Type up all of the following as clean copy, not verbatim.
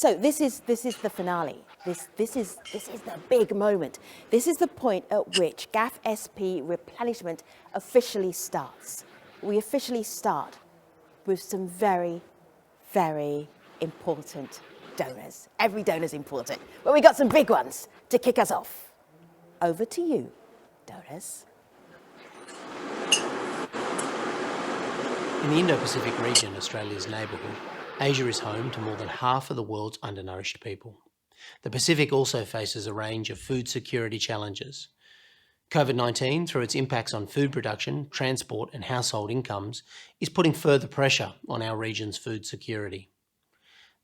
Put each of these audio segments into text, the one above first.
So this is the finale. This is the big moment. This is the point at which GAFSP replenishment officially starts. We officially start with some very, very important donors. Every donor is important, but we got some big ones to kick us off. Over to you, donors. In the Indo-Pacific region, Australia's neighbourhood, Asia is home to more than half of the world's undernourished people. The Pacific also faces a range of food security challenges. COVID-19, through its impacts on food production, transport and household incomes, is putting further pressure on our region's food security.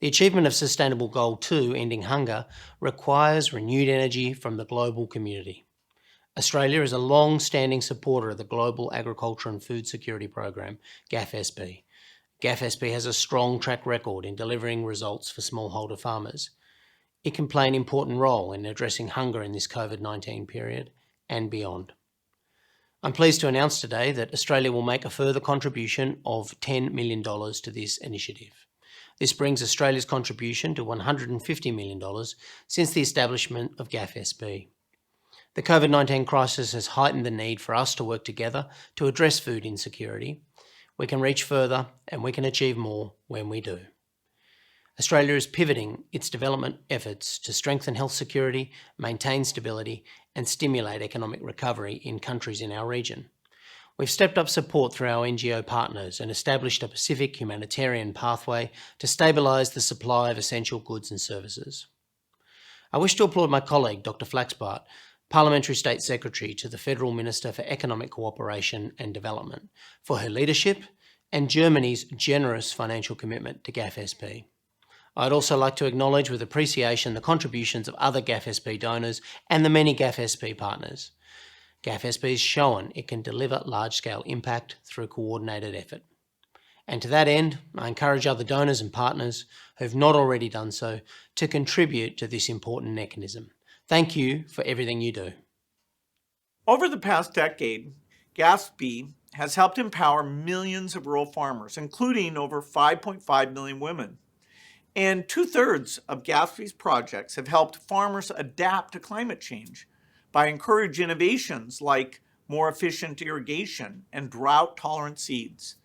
The achievement of Sustainable Goal 2, ending hunger, requires renewed energy from the global community. Australia is a long-standing supporter of the Global Agriculture and Food Security Program, GAFSP. GAFSP has a strong track record in delivering results for smallholder farmers. It can play an important role in addressing hunger in this COVID-19 period and beyond. I'm pleased to announce today that Australia will make a further contribution of $10 million to this initiative. This brings Australia's contribution to $150 million since the establishment of GAFSP. The COVID-19 crisis has heightened the need for us to work together to address food insecurity. We can reach further and we can achieve more when we do. Australia is pivoting its development efforts to strengthen health security, maintain stability, and stimulate economic recovery in countries in our region. We've stepped up support through our NGO partners and established a Pacific humanitarian pathway to stabilise the supply of essential goods and services. I wish to applaud my colleague, Dr. Flaxbart, Parliamentary State Secretary to the Federal Minister for Economic Cooperation and Development, for her leadership and Germany's generous financial commitment to GAFSP. I'd also like to acknowledge with appreciation the contributions of other GAFSP donors and the many GAFSP partners. GAFSP has shown it can deliver large-scale impact through coordinated effort. And to that end, I encourage other donors and partners who have not already done so to contribute to this important mechanism. Thank you for everything you do. Over the past decade, GAFSP has helped empower millions of rural farmers, including over 5.5 million women. And 2/3 of GAFSP's projects have helped farmers adapt to climate change by encouraging innovations like more efficient irrigation and drought-tolerant seeds.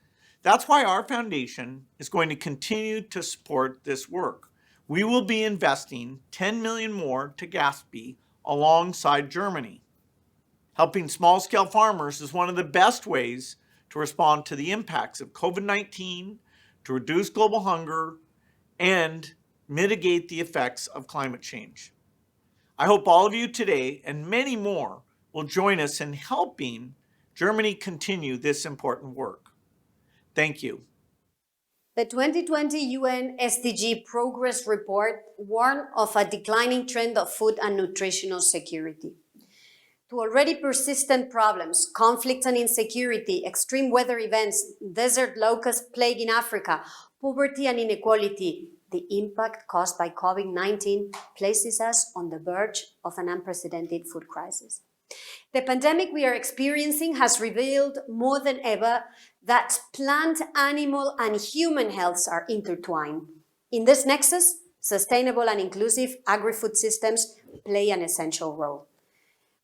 That's why our foundation is going to continue to support this work. We will be investing $10 million more to GAFSP alongside Germany. Helping small-scale farmers is one of the best ways to respond to the impacts of COVID-19, to reduce global hunger, and mitigate the effects of climate change. I hope all of you today and many more will join us in helping Germany continue this important work. Thank you. The 2020 UN SDG Progress Report warned of a declining trend of food and nutritional security. To already persistent problems, conflicts and insecurity, extreme weather events, desert locust plague in Africa, poverty and inequality, the impact caused by COVID-19 places us on the verge of an unprecedented food crisis. The pandemic we are experiencing has revealed more than ever that plant, animal, and human healths are intertwined. In this nexus, sustainable and inclusive agri-food systems play an essential role.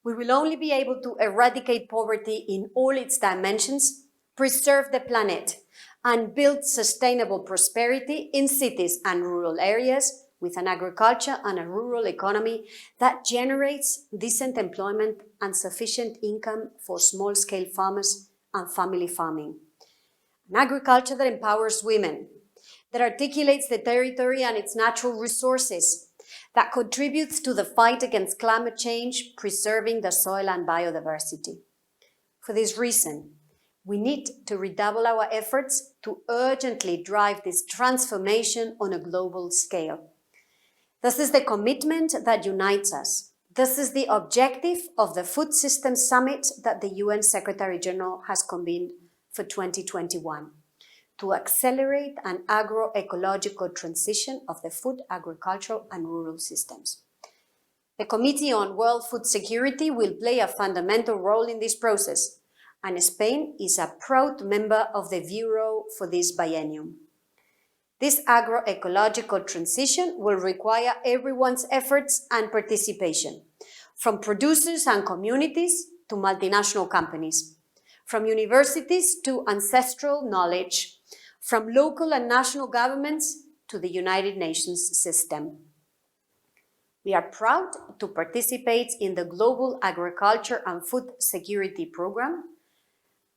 We will only be able to eradicate poverty in all its dimensions, preserve the planet, and build sustainable prosperity in cities and rural areas with an agriculture and a rural economy that generates decent employment and sufficient income for small-scale farmers and family farming. An agriculture that empowers women, that articulates the territory and its natural resources, that contributes to the fight against climate change, preserving the soil and biodiversity. For this reason, we need to redouble our efforts to urgently drive this transformation on a global scale. This is the commitment that unites us. This is the objective of the Food Systems Summit that the UN Secretary General has convened for 2021, to accelerate an agroecological transition of the food, agricultural, and rural systems. The Committee on World Food Security will play a fundamental role in this process, and Spain is a proud member of the Bureau for this biennium. This agroecological transition will require everyone's efforts and participation, from producers and communities to multinational companies, from universities to ancestral knowledge, from local and national governments to the United Nations system. We are proud to participate in the Global Agriculture and Food Security Program,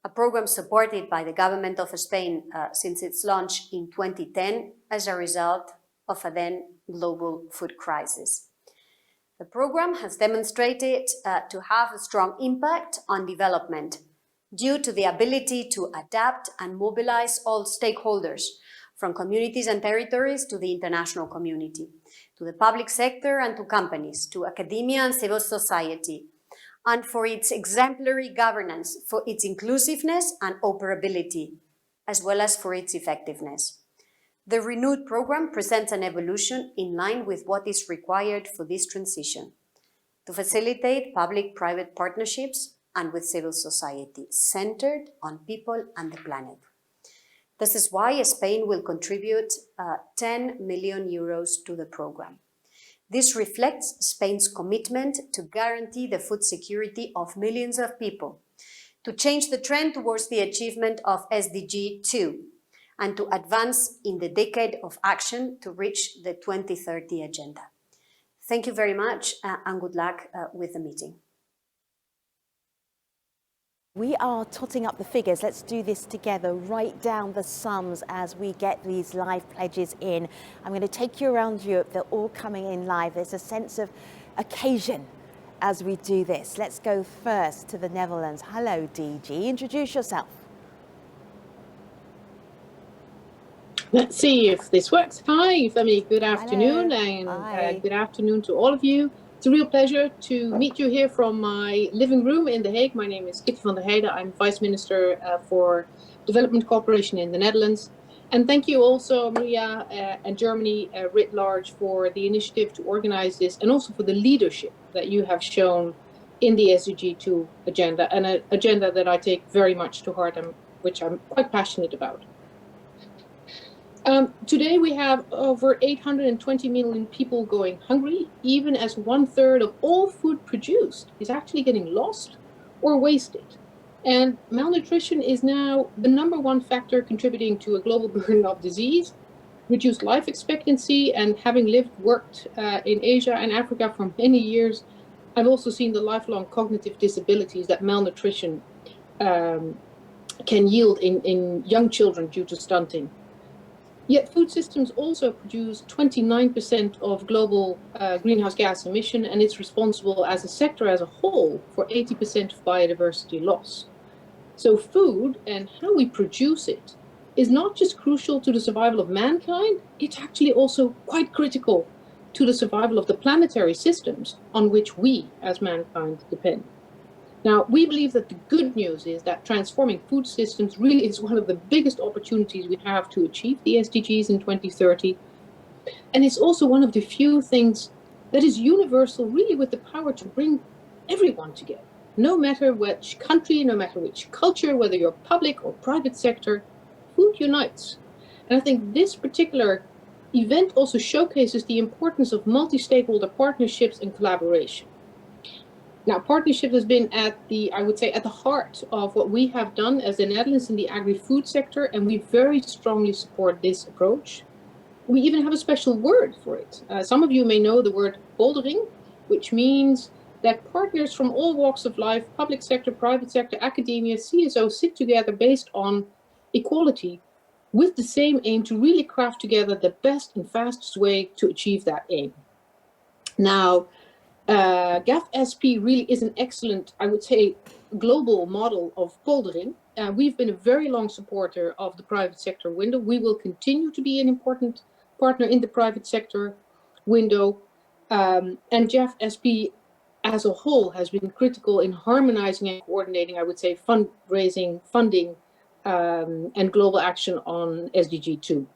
a program supported by the government of Spain since its launch in 2010 as a result of a then global food crisis. The program has demonstrated to have a strong impact on development due to the ability to adapt and mobilize all stakeholders, from communities and territories to the international community, to the public sector and to companies, to academia and civil society, and for its exemplary governance, for its inclusiveness and operability, as well as for its effectiveness. The renewed program presents an evolution in line with what is required for this transition, to facilitate public-private partnerships and with civil society, centered on people and the planet. This is why Spain will contribute 10 million euros to the program. This reflects Spain's commitment to guarantee the food security of millions of people, to change the trend towards the achievement of SDG 2, and to advance in the decade of action to reach the 2030 agenda. Thank you very much and good luck with the meeting. We are totting up the figures. Let's do this together. Write down the sums as we get these live pledges in. I'm going to take you around Europe. They're all coming in live. There's a sense of occasion as we do this. Let's go first to the Netherlands. Hello, DG. Introduce yourself. Let's see if this works. Hi, Femi. Good afternoon. Hello. And good afternoon to all of you. It's a real pleasure to meet you here from my living room in The Hague. My name is Kitty van der Heijden. I'm Vice Minister for Development Cooperation in the Netherlands. And thank you also, Maria, and Germany writ large for the initiative to organize this and also for the leadership that you have shown in the SDG 2 agenda, and an agenda that I take very much to heart and which I'm quite passionate about. Today we have over 820 million people going hungry, even as 1/3 of all food produced is actually getting lost or wasted. And malnutrition is now the #1 factor contributing to a global burden of disease, reduced life expectancy, and having worked in Asia and Africa for many years, I've also seen the lifelong cognitive disabilities that malnutrition can yield in young children due to stunting. Yet food systems also produce 29% of global greenhouse gas emission, and it's responsible as a sector as a whole for 80% of biodiversity loss. So food and how we produce it is not just crucial to the survival of mankind, it's actually also quite critical to the survival of the planetary systems on which we as mankind depend. Now, we believe that the good news is that transforming food systems really is one of the biggest opportunities we have to achieve the SDGs in 2030. And it's also one of the few things that is universal, really with the power to bring everyone together. No matter which country, no matter which culture, whether you're public or private sector, food unites. And I think this particular event also showcases the importance of multi-stakeholder partnerships and collaboration. Now, partnership has been at the heart of what we have done as the Netherlands in the agri-food sector, and we very strongly support this approach. We even have a special word for it. Some of you may know the word poldering, which means that partners from all walks of life, public sector, private sector, academia, CSO, sit together based on equality with the same aim to really craft together the best and fastest way to achieve that aim. Now, GAFSP really is an excellent, I would say, global model of poldering. We've been a very long supporter of the private sector window. We will continue to be an important partner in the private sector window. And GAFSP as a whole has been critical in harmonizing and coordinating, I would say, fundraising, funding, and global action on SDG 2.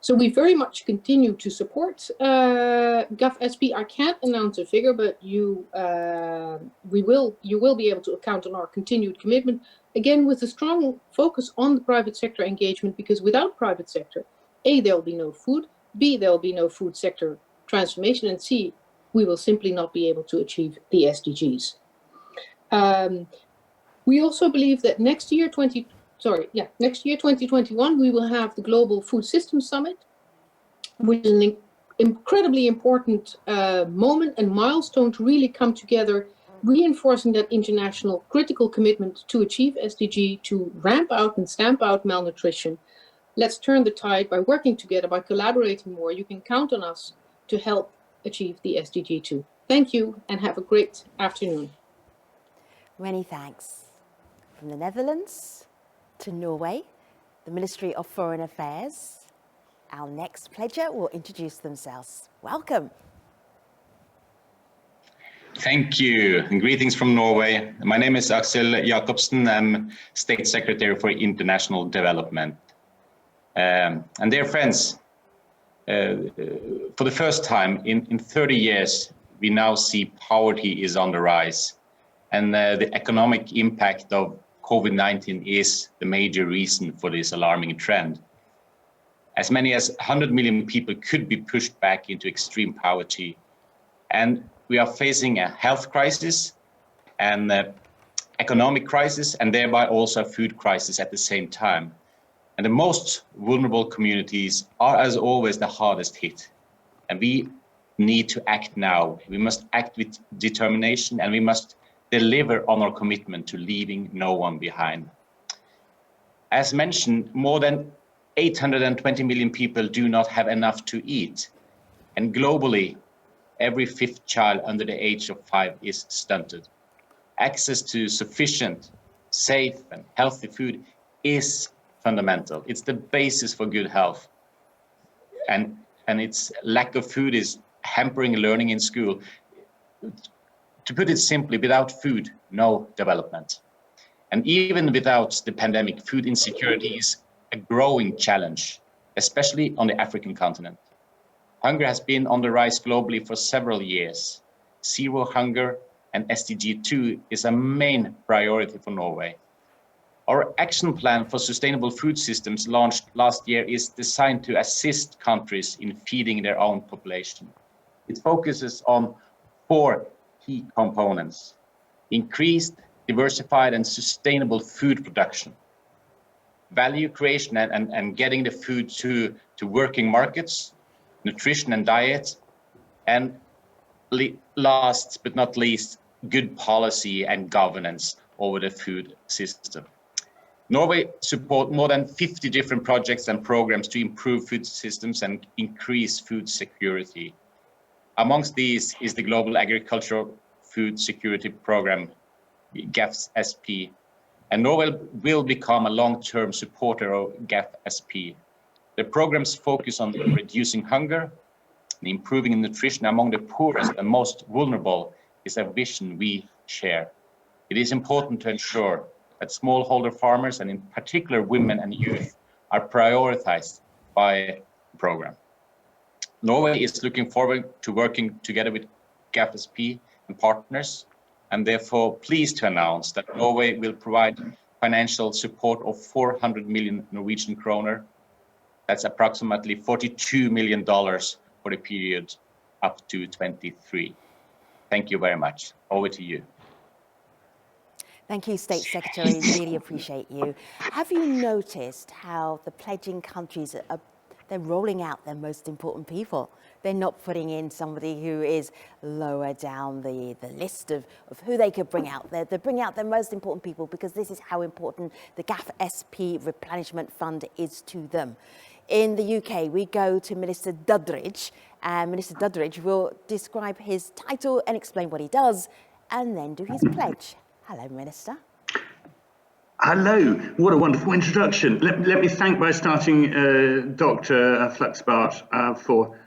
So we very much continue to support GAFSP. I can't announce a figure, but you will be able to count on our continued commitment, again with a strong focus on the private sector engagement, because without private sector, A, there'll be no food, B, there'll be no food sector transformation, and C, we will simply not be able to achieve the SDGs. We also believe that next year, 2021, we will have the Global Food Systems Summit, which is an incredibly important moment and milestone to really come together, reinforcing that international critical commitment to achieve SDG, to ramp out and stamp out malnutrition. Let's turn the tide by working together, by collaborating more. You can count on us to help achieve the SDG too. Thank you and have a great afternoon. Many thanks. From the Netherlands to Norway, the Ministry of Foreign Affairs. Our next pledger will introduce themselves. Welcome. Thank you, and greetings from Norway. My name is Axel Jacobsen. I'm State Secretary for International Development. And dear friends, for the first time in 30 years, we now see poverty is on the rise. And the economic impact of COVID-19 is the major reason for this alarming trend. As many as 100 million people could be pushed back into extreme poverty. And we are facing a health crisis and economic crisis, and thereby also a food crisis at the same time. And the most vulnerable communities are, as always, the hardest hit. And we need to act now. We must act with determination, and we must deliver on our commitment to leaving no one behind. As mentioned, more than 820 million people do not have enough to eat. And globally, every fifth child under the age of 5 is stunted. Access to sufficient, safe, and healthy food is fundamental. It's the basis for good health. And its lack of food is hampering learning in school. To put it simply, without food, no development. And even without the pandemic, food insecurity is a growing challenge, especially on the African continent. Hunger has been on the rise globally for several years. Zero hunger and SDG 2 is a main priority for Norway. Our action plan for sustainable food systems launched last year is designed to assist countries in feeding their own population. It focuses on 4 key components: increased, diversified, and sustainable food production, value creation and getting the food to working markets, nutrition and diet, and last but not least, good policy and governance over the food system. Norway supports more than 50 different projects and programs to improve food systems and increase food security. Amongst these is the Global Agricultural Food Security Program, GAFSP, and Norway will become a long-term supporter of GAFSP. The programs focus on reducing hunger and improving nutrition among the poorest and most vulnerable is a vision we share. It is important to ensure that smallholder farmers, and in particular women and youth, are prioritized by the program. Norway is looking forward to working together with GAFSP and partners, and therefore pleased to announce that Norway will provide financial support of 400 million Norwegian kroner. That's approximately $42 million for the period up to 23. Thank you very much. Over to you. Thank you, State Secretary. Really appreciate you. Have you noticed how the pledging countries they're rolling out their most important people? They're not putting in somebody who is lower down the list of who they could bring out. They're bringing out their most important people because this is how important the GAFSP Replenishment Fund is to them. In the UK, we go to Minister Duddridge, and Minister Duddridge will describe his title and explain what he does, and then do his pledge. Hello, Minister. Hello, what a wonderful introduction. Let me thank by starting Dr. Fluxbart for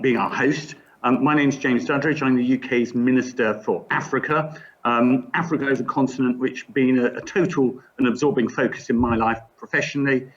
being our host. My name is James Duddridge. I'm the UK's Minister for Africa. Africa is a continent which has been a total and absorbing focus in my life professionally,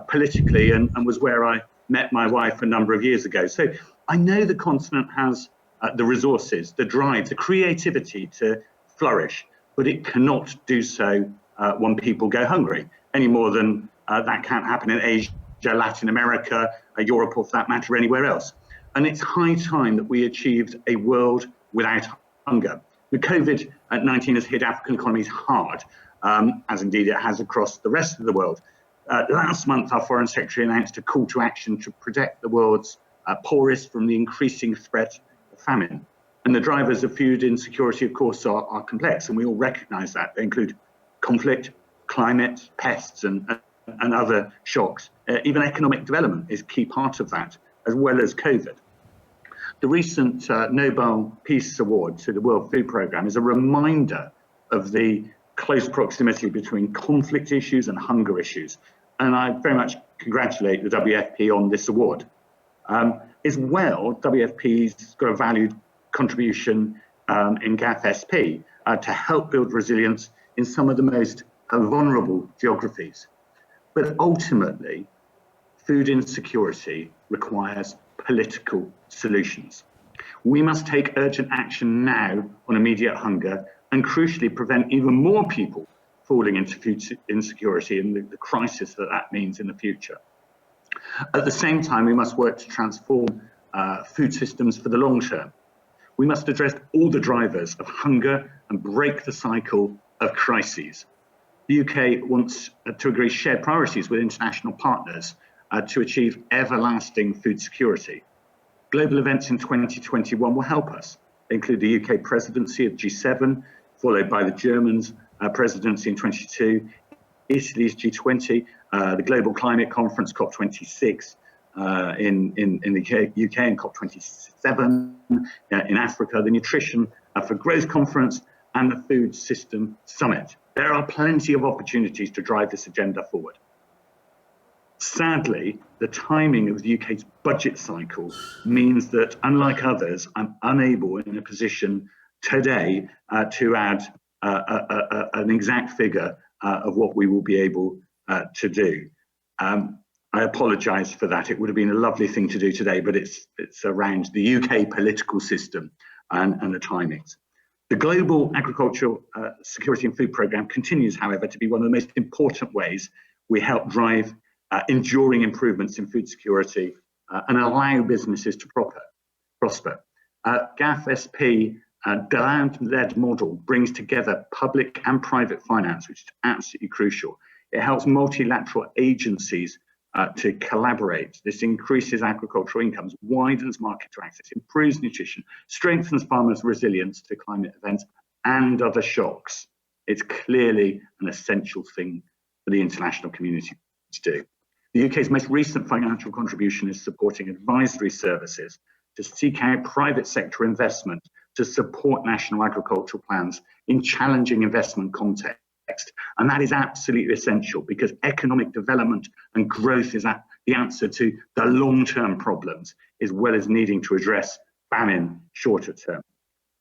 politically, and was where I met my wife a number of years ago. So I know the continent has the resources, the drive, the creativity to flourish, but it cannot do so when people go hungry, any more than that can't happen in Asia Latin America, Europe, or for that matter, anywhere else. And it's high time that we achieved a world without hunger. The COVID-19 has hit African economies hard, as indeed it has across the rest of the world. Last month, our Foreign Secretary announced a call to action to protect the world's poorest from the increasing threat of famine. And the drivers of food insecurity, of course, are complex, and we all recognize that. They include conflict, climate, pests, and other shocks. Even economic development is a key part of that, as well as COVID. The recent Nobel Peace Award to the World Food Programme is a reminder of the close proximity between conflict issues and hunger issues. And I very much congratulate the WFP on this award. As well, WFP's got a valued contribution in GAFSP to help build resilience in some of the most vulnerable geographies. But ultimately, food insecurity requires political solutions. We must take urgent action now on immediate hunger and crucially prevent even more people falling into food insecurity and the crisis that means in the future. At the same time, we must work to transform food systems for the long term. We must address all the drivers of hunger and break the cycle of crises. The UK wants to agree shared priorities with international partners to achieve everlasting food security. Global events in 2021 will help us. They include the UK presidency of G7, followed by the Germans' presidency in 22, Italy's G20, the Global Climate Conference, COP26, in the UK and COP27, in Africa, the Nutrition for Growth Conference, and the Food System Summit. There are plenty of opportunities to drive this agenda forward. Sadly, the timing of the UK's budget cycle means that, unlike others, I'm unable in a position today to add an exact figure of what we will be able to do. I apologise for that. It would have been a lovely thing to do today, but it's around the UK political system and the timings. The Global Agricultural Security and Food Programme continues, however, to be one of the most important ways we help drive enduring improvements in food security and allow businesses to prosper. GAFSP demand-led model brings together public and private finance, which is absolutely crucial. It helps multilateral agencies to collaborate. This increases agricultural incomes, widens market access, improves nutrition, strengthens farmers' resilience to climate events and other shocks. It's clearly an essential thing for the international community to do. The UK's most recent financial contribution is supporting advisory services to seek out private sector investment to support national agricultural plans in challenging investment context. And that is absolutely essential because economic development and growth is the answer to the long-term problems, as well as needing to address famine shorter term.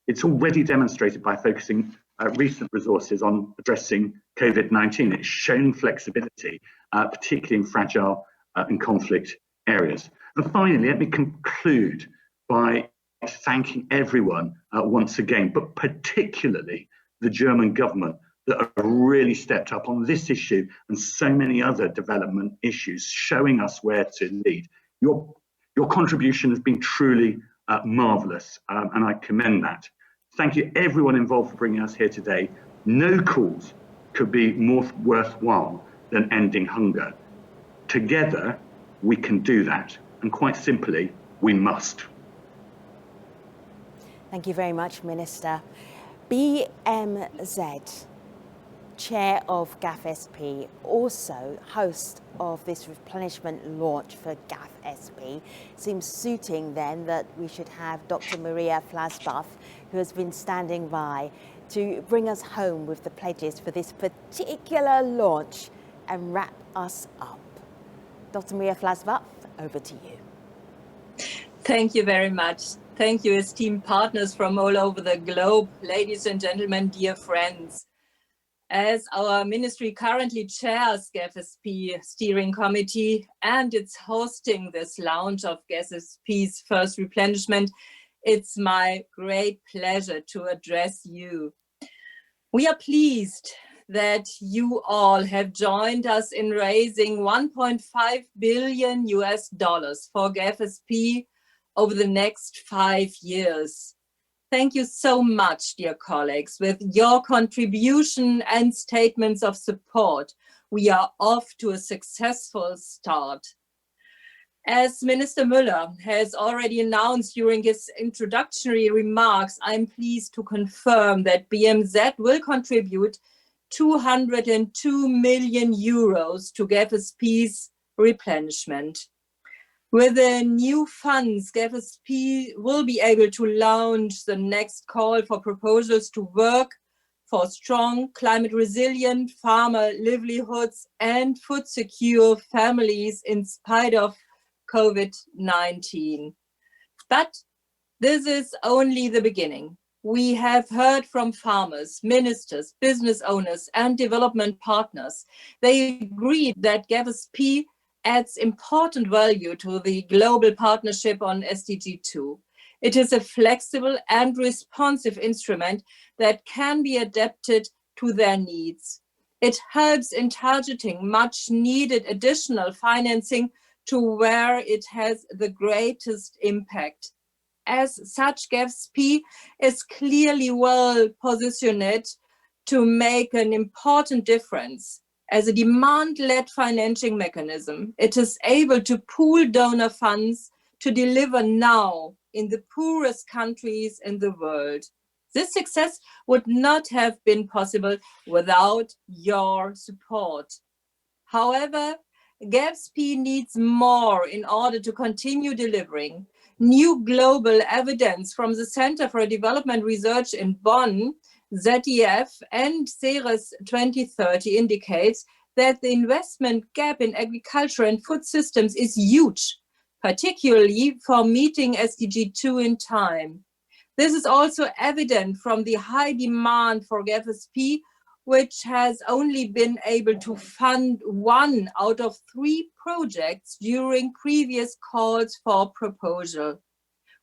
It's already demonstrated by focusing recent resources on addressing COVID-19. It's shown flexibility, particularly in fragile and conflict areas. And finally, let me conclude by thanking everyone once again, but particularly the German government that have really stepped up on this issue and so many other development issues, showing us where to lead. Your contribution has been truly marvellous, and I commend that. Thank you everyone involved for bringing us here today. No cause could be more worthwhile than ending hunger. Together, we can do that, and quite simply, we must. Thank you very much, Minister. BMZ, Chair of GAFSP, also host of this replenishment launch for GAFSP. Seems suiting then that we should have Dr. Maria Flasbach, who has been standing by to bring us home with the pledges for this particular launch and wrap us up. Dr. Maria Flasbach, over to you. Thank you very much. Thank you, esteemed partners from all over the globe, ladies and gentlemen, dear friends. As our ministry currently chairs GAFSP Steering Committee and it's hosting this launch of GAFSP's first replenishment, it's my great pleasure to address you. We are pleased that you all have joined us in raising $1.5 billion for GAFSP over the next 5 years. Thank you so much, dear colleagues. With your contribution and statements of support, we are off to a successful start. As Minister Müller has already announced during his introductory remarks, I'm pleased to confirm that BMZ will contribute 202 million euros to GAFSP's replenishment. With the new funds, GAFSP will be able to launch the next call for proposals to work for strong, climate-resilient farmer livelihoods and food-secure families in spite of COVID-19. But this is only the beginning. We have heard from farmers, ministers, business owners, and development partners. They agreed that GAFSP adds important value to the global partnership on SDG 2. It is a flexible and responsive instrument that can be adapted to their needs. It helps in targeting much needed additional financing to where it has the greatest impact. As such, GAFSP is clearly well positioned to make an important difference. As a demand-led financing mechanism, it is able to pool donor funds to deliver now in the poorest countries in the world. This success would not have been possible without your support. However, GAFSP needs more in order to continue delivering. New global evidence from the Center for Development Research in Bonn, ZEF, and CERES 2030 indicates that the investment gap in agriculture and food systems is huge, particularly for meeting SDG 2 in time. This is also evident from the high demand for GAFSP, which has only been able to fund 1 out of 3 projects during previous calls for proposal.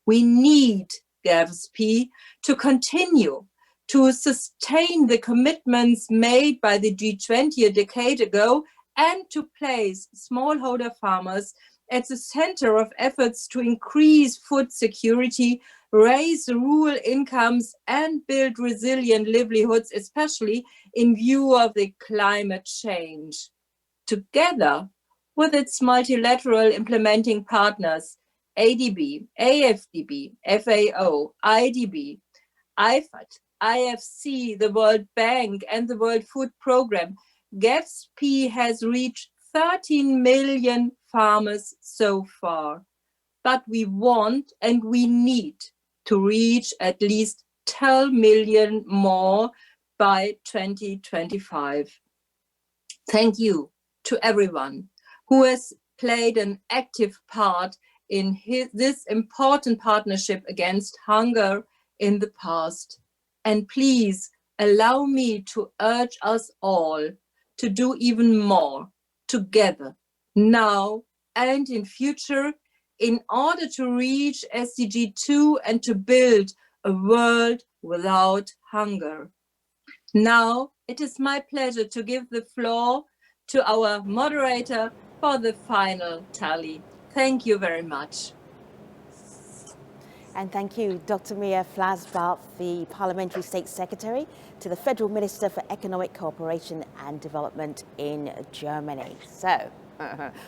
We need GAFSP to continue to sustain the commitments made by the G20 a decade ago and to place smallholder farmers at the center of efforts to increase food security, raise rural incomes, and build resilient livelihoods, especially in view of the climate change. Together with its multilateral implementing partners, ADB, AFDB, FAO, IDB, IFAD, IFC, the World Bank, and the World Food Programme, GAFSP has reached 13 million farmers so far. But we want and we need to reach at least 12 million more by 2025. Thank you to everyone who has played an active part in this important partnership against hunger in the past. And please allow me to urge us all to do even more together, now and in future, in order to reach SDG 2 and to build a world without hunger. Now, it is my pleasure to give the floor to our moderator for the final tally. Thank you very much. And thank you, Dr. Mia Flasbart, the Parliamentary State Secretary to the Federal Minister for Economic Cooperation and Development in Germany. So,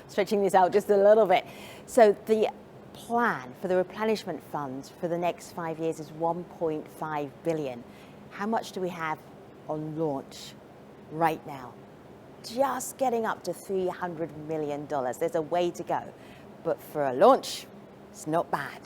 stretching this out just a little bit. So the plan for the replenishment funds for the next 5 years is 1.5 billion. How much do we have on launch right now? Just getting up to $300 million. There's a way to go, but for a launch, it's not bad.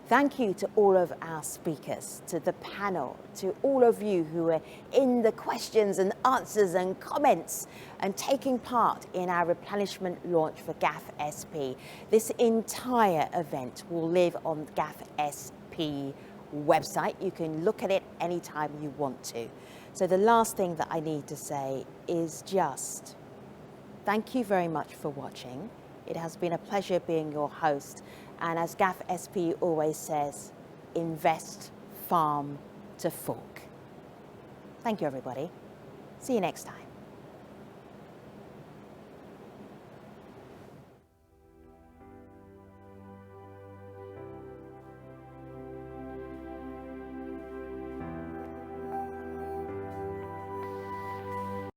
Thank you to all of our speakers, to the panel, to all of you who are in the questions and answers and comments and taking part in our replenishment launch for GAFSP. This entire event will live on the GAFSP website. You can look at it anytime you want to. So the last thing that I need to say is just thank you very much for watching. It has been a pleasure being your host. And as GAFSP always says, invest farm to fork. Thank you, everybody. See you next time.